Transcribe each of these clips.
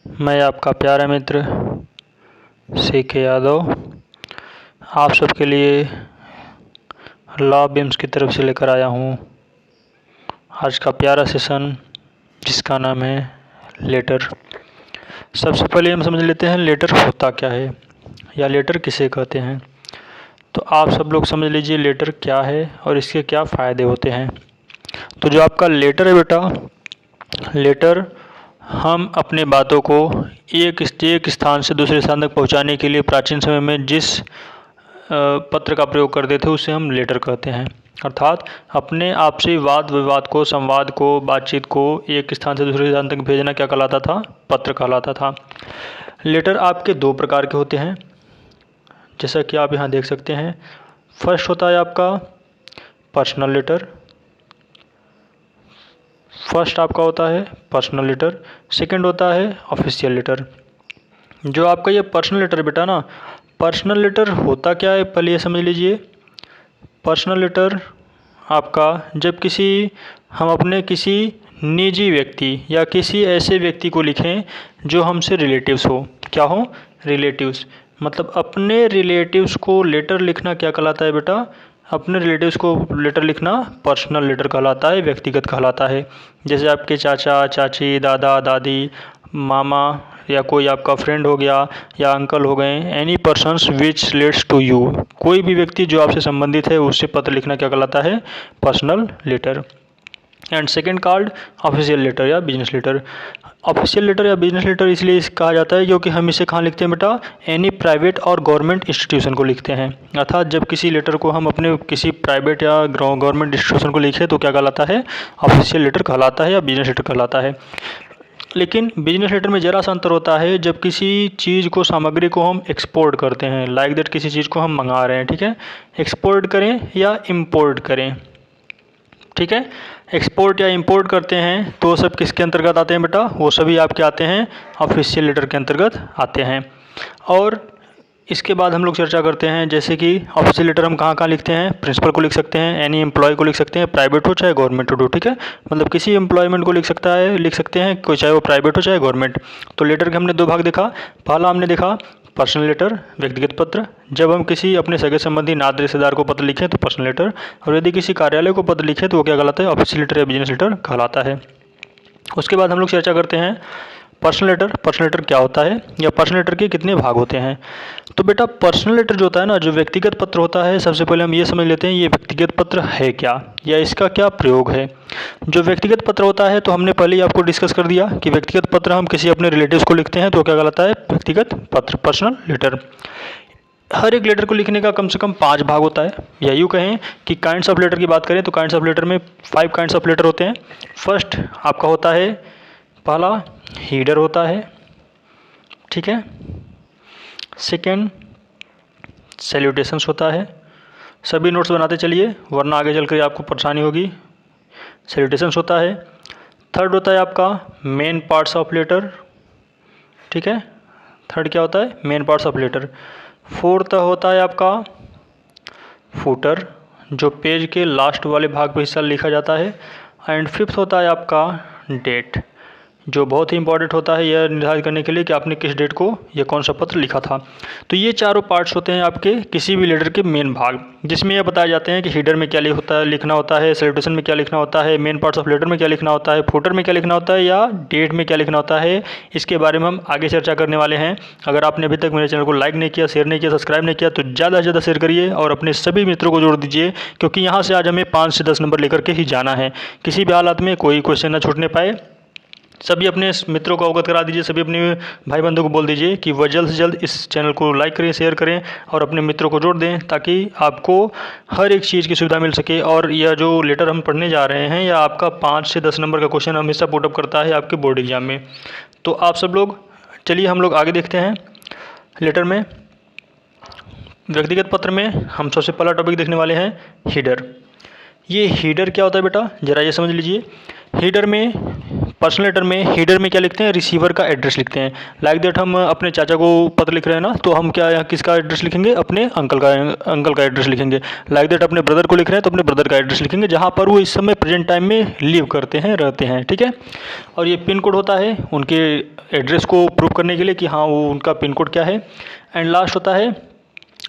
मैं आपका प्यारा मित्र CK यादव आप सबके लिए लॉ बीम्स की तरफ से लेकर आया हूँ आज का प्यारा सेशन, जिसका नाम है लेटर। सबसे पहले हम समझ लेते हैं लेटर होता क्या है या लेटर किसे कहते हैं। तो आप सब लोग समझ लीजिए लेटर क्या है और इसके क्या फ़ायदे होते हैं। तो जो आपका लेटर है बेटा, लेटर हम अपने बातों को एक स्थान से दूसरे स्थान तक पहुंचाने के लिए प्राचीन समय में जिस पत्र का प्रयोग करते थे उसे हम लेटर कहते हैं। अर्थात अपने आपसी वाद विवाद को, संवाद को, बातचीत को एक स्थान से दूसरे स्थान तक भेजना क्या कहलाता था? पत्र कहलाता था। लेटर आपके दो प्रकार के होते हैं, जैसा कि आप यहाँ देख सकते हैं। फर्स्ट होता है आपका पर्सनल लेटर। फर्स्ट आपका होता है पर्सनल लेटर, सेकंड होता है ऑफिशियल लेटर। जो आपका ये पर्सनल लेटर बेटा ना, पर्सनल लेटर होता क्या है पहले ये समझ लीजिए। पर्सनल लेटर आपका जब हम अपने किसी निजी व्यक्ति या किसी ऐसे व्यक्ति को लिखें जो हमसे रिलेटिव्स हो। क्या हो? रिलेटिव्स। मतलब अपने रिलेटिव्स को लेटर लिखना क्या कहलाता है बेटा? अपने रिलेटिव्स को लेटर लिखना पर्सनल लेटर कहलाता है, व्यक्तिगत कहलाता है। जैसे आपके चाचा चाची, दादा दादी, मामा या कोई आपका फ्रेंड हो गया या अंकल हो गए, any persons which relates to you, कोई भी व्यक्ति जो आपसे संबंधित है उससे पत्र लिखना क्या कहलाता है? Personal letter. And second called official letter या बिजनेस लेटर। ऑफिशियल लेटर या बिजनेस लेटर इसलिए कहा जाता है क्योंकि हम इसे कहाँ लिखते हैं बेटा? एनी प्राइवेट और गवर्नमेंट इंस्टीट्यूशन को लिखते हैं। अर्थात जब किसी लेटर को हम अपने किसी प्राइवेट या गवर्नमेंट इंस्टीट्यूशन को लिखें तो क्या कहलाता है? ऑफिशियल लेटर कहलाता है या बिजनेस लेटर कहलाता है। लेकिन बिजनेस लेटर में ज़रा सा अंतर होता है जब किसी चीज़ को, सामग्री को हम एक्सपोर्ट करते हैं, लाइक दैट किसी चीज़ को हम मंगा रहे हैं, ठीक है, एक्सपोर्ट करें या इम्पोर्ट करें, ठीक है, एक्सपोर्ट या इंपोर्ट करते हैं तो सब किसके अंतर्गत आते हैं बेटा? वो सभी आपके आते हैं ऑफिशियल लेटर के अंतर्गत आते हैं। और इसके बाद हम लोग चर्चा करते हैं जैसे कि ऑफिशियल लेटर हम कहाँ कहाँ लिखते हैं। प्रिंसिपल को लिख सकते हैं, एनी एम्प्लॉय को लिख सकते हैं, प्राइवेट हो चाहे गवर्नमेंट हो, ठीक है, मतलब किसी एम्प्लॉयमेंट को लिख सकते हैं कोई, चाहे वो प्राइवेट हो चाहे गवर्नमेंट। तो लेटर के हमने दो भाग देखा। पहला हमने देखा पर्सनल लेटर, व्यक्तिगत पत्र। जब हम किसी अपने सगे संबंधी नात रिश्तेदार को पत्र लिखें तो पर्सनल लेटर, और यदि किसी कार्यालय को पत्र लिखें तो वो क्या कहलाता है? ऑफिशियल लेटर या बिजनेस लेटर कहलाता है। उसके बाद हम लोग चर्चा करते हैं पर्सनल लेटर। पर्सनल लेटर क्या होता है या पर्सनल लेटर के कितने भाग होते हैं। तो बेटा पर्सनल लेटर जो होता है ना, जो व्यक्तिगत पत्र होता है, सबसे पहले हम ये समझ लेते हैं ये व्यक्तिगत पत्र है क्या या इसका क्या प्रयोग है। जो व्यक्तिगत पत्र होता है तो हमने पहले ही आपको डिस्कस कर दिया कि व्यक्तिगत पत्र हम किसी अपने रिलेटिव्स को लिखते हैं तो क्या कहलाता है? व्यक्तिगत पत्र, पर्सनल लेटर। हर एक लेटर को लिखने का कम से कम 5 भाग होता है, या यूँ कहें कि काइंड्स ऑफ लेटर की बात करें तो काइंड्स ऑफ लेटर में 5 काइंड्स ऑफ लेटर होते हैं। फर्स्ट आपका होता है, पहला हीडर होता है, ठीक है। सेकेंड सैल्यूटेशंस होता है। सभी नोट्स बनाते चलिए वरना आगे चलकर आपको परेशानी होगी। सैल्यूटेशंस होता है। थर्ड होता है आपका मेन पार्ट्स ऑफ लेटर, ठीक है। थर्ड क्या होता है? Main parts of letter. Fourth होता है आपका फूटर, जो पेज के लास्ट वाले भाग पर हिस्सा लिखा जाता है। एंड फिफ्थ होता है आपका डेट, जो बहुत ही इंपॉर्टेंट होता है यह निर्धारित करने के लिए कि आपने किस डेट को यह कौन सा पत्र लिखा था। तो ये चारों पार्ट्स होते हैं आपके किसी भी लेटर के मेन भाग, जिसमें यह बताए जाते हैं कि हीडर में क्या लिखना होता है, सैल्यूटेशन में क्या लिखना होता है, मेन पार्ट्स ऑफ लेटर में क्या लिखना होता है, फूटर में क्या लिखना होता है या डेट में क्या लिखना होता है। इसके बारे में हम आगे चर्चा करने वाले हैं। अगर आपने अभी तक मेरे चैनल को लाइक नहीं किया, शेयर नहीं किया, सब्सक्राइब नहीं किया तो ज़्यादा से ज़्यादा शेयर करिए और अपने सभी मित्रों को जोड़ दीजिए, क्योंकि यहाँ से आज हमें 5 से 10 नंबर लेकर के ही जाना है। किसी भी हालात में कोई क्वेश्चन ना छूटने पाए। सभी अपने मित्रों को अवगत करा दीजिए, सभी अपने भाई बंधुओं को बोल दीजिए कि वह जल्द से जल्द इस चैनल को लाइक करें, शेयर करें और अपने मित्रों को जोड़ दें, ताकि आपको हर एक चीज़ की सुविधा मिल सके। और यह जो लेटर हम पढ़ने जा रहे हैं यह आपका 5 से 10 नंबर का क्वेश्चन हमेशा पुटअप करता है आपके बोर्ड एग्जाम में। तो आप सब लोग चलिए हम लोग आगे देखते हैं। लेटर में, व्यक्तिगत पत्र में हम सबसे पहला टॉपिक देखने वाले हैं हीडर। ये हीडर क्या होता है बेटा, ज़रा ये समझ लीजिए। हीडर में पर्सनल लेटर में हेडर में क्या लिखते हैं, रिसीवर का एड्रेस लिखते हैं। लाइक दैट हम अपने चाचा को पत्र लिख रहे हैं ना, तो हम क्या यहाँ किसका एड्रेस लिखेंगे, अपने अंकल का एड्रेस लिखेंगे। लाइक दैट अपने ब्रदर को लिख रहे हैं तो अपने ब्रदर का एड्रेस लिखेंगे, जहाँ पर वो इस समय प्रेजेंट टाइम में लिव करते हैं, रहते हैं, ठीक है। और ये पिन कोड होता है उनके एड्रेस को प्रूव करने के लिए कि हाँ वो उनका पिन कोड क्या है। एंड लास्ट होता है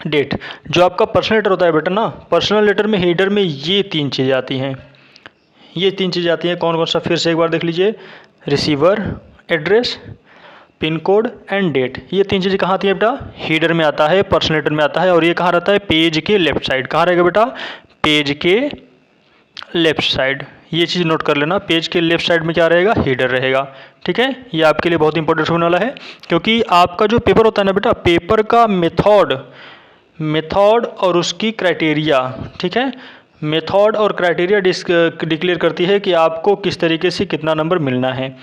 डेट। जो आपका पर्सनल लेटर होता है बेटा ना, पर्सनल लेटर में हेडर में ये 3 चीज़ें आती हैं, ये 3 चीज़ें आती हैं। कौन कौन सा, फिर से एक बार देख लीजिए, receiver address, pin code and date. ये 3 चीज़ें कहाँ आती है बेटा, हेडर में आता है, पर्सनल लेटर में आता है। और ये कहाँ रहता है, पेज के लेफ्ट साइड। कहाँ रहेगा बेटा, पेज के लेफ्ट साइड। ये चीज़ नोट कर लेना, पेज के लेफ्ट साइड में क्या रहेगा, हेडर रहेगा, ठीक है। ये आपके लिए बहुत इंपॉर्टेंट होने वाला है, क्योंकि आपका जो पेपर होता है ना बेटा, पेपर का मेथड और उसकी क्राइटेरिया, ठीक है। मेथड और क्राइटेरिया डिक्लेयर करती है कि आपको किस तरीके से कितना नंबर मिलना है।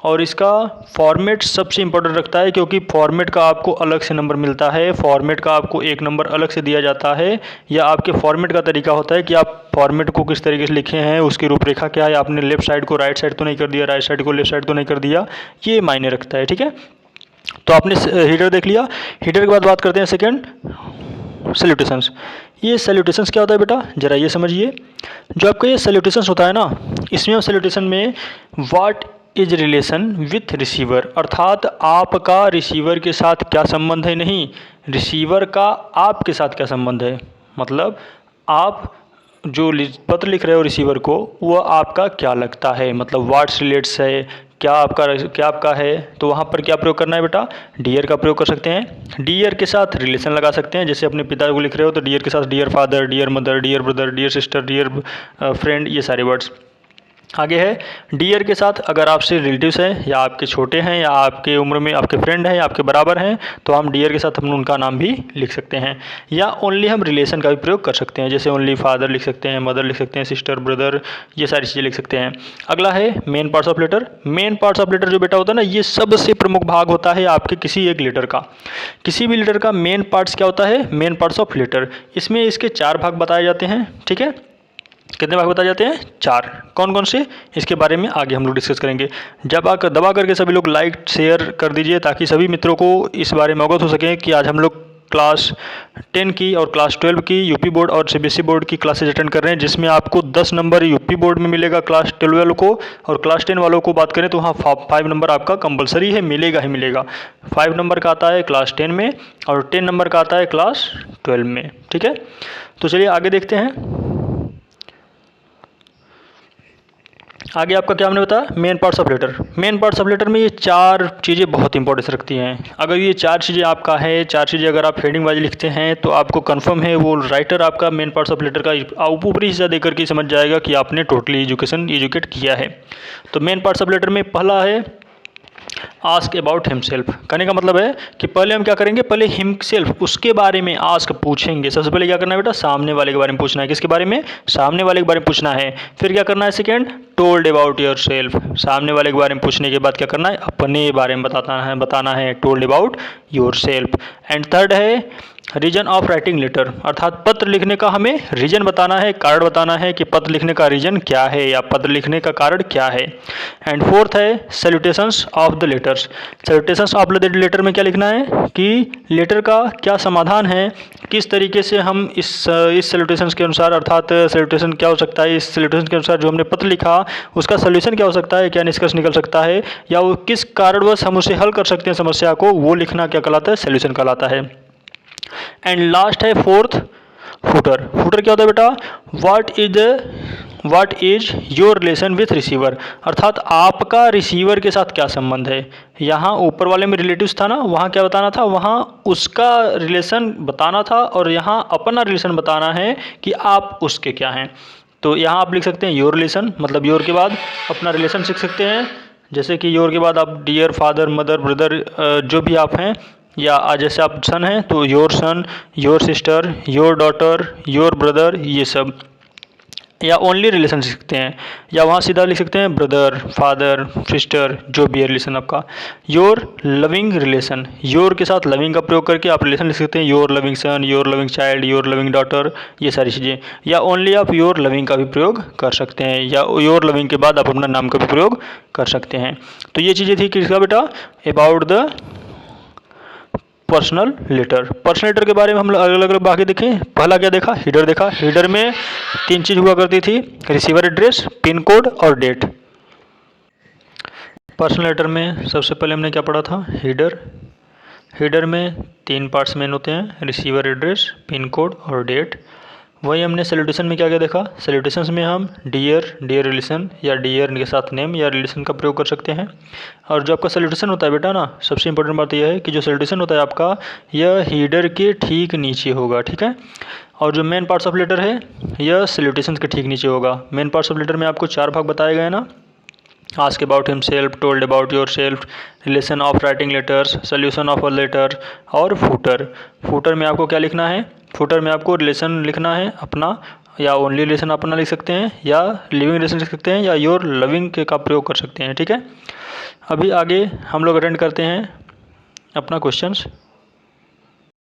और इसका फॉर्मेट सबसे इंपॉर्टेंट रखता है, क्योंकि फॉर्मेट का आपको अलग से नंबर मिलता है, फॉर्मेट का आपको 1 नंबर अलग से दिया जाता है। या आपके फॉर्मेट का तरीका होता है कि आप फॉर्मेट को किस तरीके से लिखे हैं, उसकी रूपरेखा क्या है, आपने लेफ्ट साइड को राइट साइड तो नहीं कर दिया, राइट साइड को लेफ्ट साइड तो नहीं कर दिया, ये मायने रखता है, ठीक है। तो आपने हेडर देख लिया। हेडर के बाद बात करते हैं सेकेंड, सैल्यूटेशंस। ये सैल्यूटेशंस क्या होता है बेटा, ज़रा ये समझिए। जो आपका ये सैल्यूटेशंस होता है ना, इसमें हम सैल्यूटेशन में what is relation with receiver, अर्थात आपका रिसीवर के साथ क्या संबंध है, नहीं रिसीवर का आपके साथ क्या संबंध है। मतलब आप जो पत्र लिख रहे हो रिसीवर को, वो आपका क्या लगता है, मतलब व्हाट्स रिलेट्स है, क्या आपका है। तो वहाँ पर क्या प्रयोग करना है बेटा, डियर का प्रयोग कर सकते हैं। डियर के साथ रिलेशन लगा सकते हैं, जैसे अपने पिता को लिख रहे हो तो डियर के साथ dear father, dear mother, dear brother, dear sister, dear friend, ये सारे वर्ड्स। आगे है डियर के साथ अगर आपसे रिलेटिव्स हैं या आपके छोटे हैं या आपके उम्र में आपके फ्रेंड हैं या आपके बराबर हैं, तो हम डियर के साथ हम उनका नाम भी लिख सकते हैं। या ओनली हम रिलेशन का भी प्रयोग कर सकते हैं, जैसे ओनली फादर लिख सकते हैं, मदर लिख सकते हैं, सिस्टर, ब्रदर, ये सारी चीज़ें लिख सकते हैं। अगला है main parts of letter. Main parts of letter जो बेटा होता है ना, ये सबसे प्रमुख भाग होता है आपके किसी एक लेटर का। किसी भी लेटर का मेन पार्ट्स क्या होता है, मेन पार्ट्स ऑफ लेटर। इसमें इसके 4 भाग बताए जाते हैं, ठीक है। कितने भाग बताए जाते हैं, 4। कौन कौन से, इसके बारे में आगे हम लोग डिस्कस करेंगे। जब आकर दबा करके सभी लोग लाइक शेयर कर दीजिए, ताकि सभी मित्रों को इस बारे में अवगत हो सकें कि आज हम लोग क्लास 10 की और क्लास 12 की यूपी बोर्ड और सीबीएसई बोर्ड की क्लासेज अटेंड कर रहे हैं, जिसमें आपको 10 नंबर यूपी बोर्ड में मिलेगा क्लास 12 वालों को, और क्लास 10 वालों को बात करें तो वहाँ 5 नंबर आपका कंपलसरी है, मिलेगा ही मिलेगा। 5 नंबर का आता है क्लास 10 में और 10 नंबर का आता है क्लास 12 में, ठीक है। तो चलिए आगे देखते हैं। आगे आपका क्या हमने बताया, main parts of letter. Main parts of letter में ये 4 चीज़ें बहुत इंपॉर्टेंस रखती हैं। अगर ये 4 चीज़ें आपका है, 4 चीज़ें अगर आप हेडिंग वाइज लिखते हैं, तो आपको कंफर्म है वो राइटर आपका मेन पार्ट्स ऑफ लेटर का ऊपरी हिस्सा देकर के समझ जाएगा कि आपने टोटली एजुकेट किया है। तो मेन पार्ट्स ऑफ लेटर में पहला है आस्क अबाउट हिमसेल्फ। कहने का मतलब है कि पहले हम क्या करेंगे, पहले हिमसेल्फ उसके बारे में आस्क पूछेंगे। सबसे पहले क्या करना है बेटा, सामने वाले के बारे में पूछना है। किसके बारे में, सामने वाले के बारे में पूछना है। फिर क्या करना है, second told about your self. सामने वाले के बारे में पूछने के बाद क्या करना है, अपने बारे में बताना है told about your self. And third है रीजन ऑफ राइटिंग लेटर, अर्थात पत्र लिखने का हमें रीजन बताना है, कारण बताना है कि पत्र लिखने का रीजन क्या है या पत्र लिखने का कारण क्या है। एंड फोर्थ है salutations of the letters. Salutations of the letter में क्या लिखना है कि लेटर का क्या समाधान है, किस तरीके से हम इस सैल्यूटेशंस के अनुसार, अर्थात सैल्यूटेशन क्या हो सकता है, इस सैल्यूटेशन के अनुसार जो हमने पत्र लिखा उसका सोल्यूशन क्या हो सकता है, क्या निष्कर्ष निकल सकता है, या वो किस कारणवश हम उसे हल कर सकते हैं समस्या को, वो लिखना क्या कहलाता है, सैल्यूशन कहलाता है। एंड लास्ट है फोर्थ फुटर। फुटर क्या होता है बेटा, what is your relation with receiver, अर्थात आपका रिसीवर के साथ क्या संबंध है। यहाँ ऊपर वाले में रिलेटिव्स था ना, वहाँ क्या बताना था, वहाँ उसका रिलेशन बताना था, और यहाँ अपना रिलेशन बताना है कि आप उसके क्या हैं। तो यहाँ आप लिख सकते हैं योर रिलेशन, मतलब योर के बाद अपना रिलेशन सीख सकते हैं। जैसे कि योर के बाद आप डियर फादर, मदर, ब्रदर, जो भी आप हैं, या जैसे आप सन हैं तो your son, your sister, your daughter, your brother, ये सब। या ओनली रिलेशन लिख सकते हैं, या वहाँ सीधा लिख सकते हैं ब्रदर, फादर, सिस्टर, जो भी है रिलेशन आपका। योर लविंग रिलेशन, योर के साथ लविंग का प्रयोग करके आप रिलेशन लिख सकते हैं, your loving son, your loving child, your loving daughter, ये सारी चीज़ें। या ओनली आप योर लविंग का भी प्रयोग कर सकते हैं, या योर लविंग के बाद आप अपना नाम का भी प्रयोग कर सकते हैं। तो ये चीज़ें थी किसका बेटा, about the personal letter. Personal letter के बारे में हम लोग अलग अलग भाग देखें। पहला क्या देखा, हेडर देखा। हेडर में 3 चीज़ हुआ करती थी, रिसीवर एड्रेस, पिन कोड और डेट। पर्सनल लेटर में सबसे पहले हमने क्या पढ़ा था, हेडर। हेडर में 3 पार्ट्स मेन होते हैं, रिसीवर एड्रेस, पिन कोड और डेट। वही हमने सैल्यूटेशन में क्या क्या देखा, सैल्यूटेशंस में हम डियर, डियर रिलेशन या डियर के साथ नेम या रिलेशन का प्रयोग कर सकते हैं। और जो आपका सैल्यूटेशन होता है बेटा ना, सबसे इंपॉर्टेंट बात यह है कि जो सैल्यूटेशन होता है आपका, यह हेडर के ठीक नीचे होगा, ठीक है। और जो मेन पार्ट्स ऑफ लेटर है, यह सैल्यूटेशन के ठीक नीचे होगा। मेन पार्ट्स ऑफ लेटर में आपको 4 भाग बताए गए ना, ask about himself, told about yourself, relation of writing letters, solution of a letter और फूटर। फूटर में आपको क्या लिखना है, फूटर में आपको रिलेशन लिखना है अपना, या ओनली रिलेशन अपना लिख सकते हैं, या लिविंग रिलेशन लिख सकते हैं, या योर लविंग के का प्रयोग कर सकते हैं, ठीक है। अभी आगे हम लोग अटेंड करते हैं अपना क्वेश्चंस।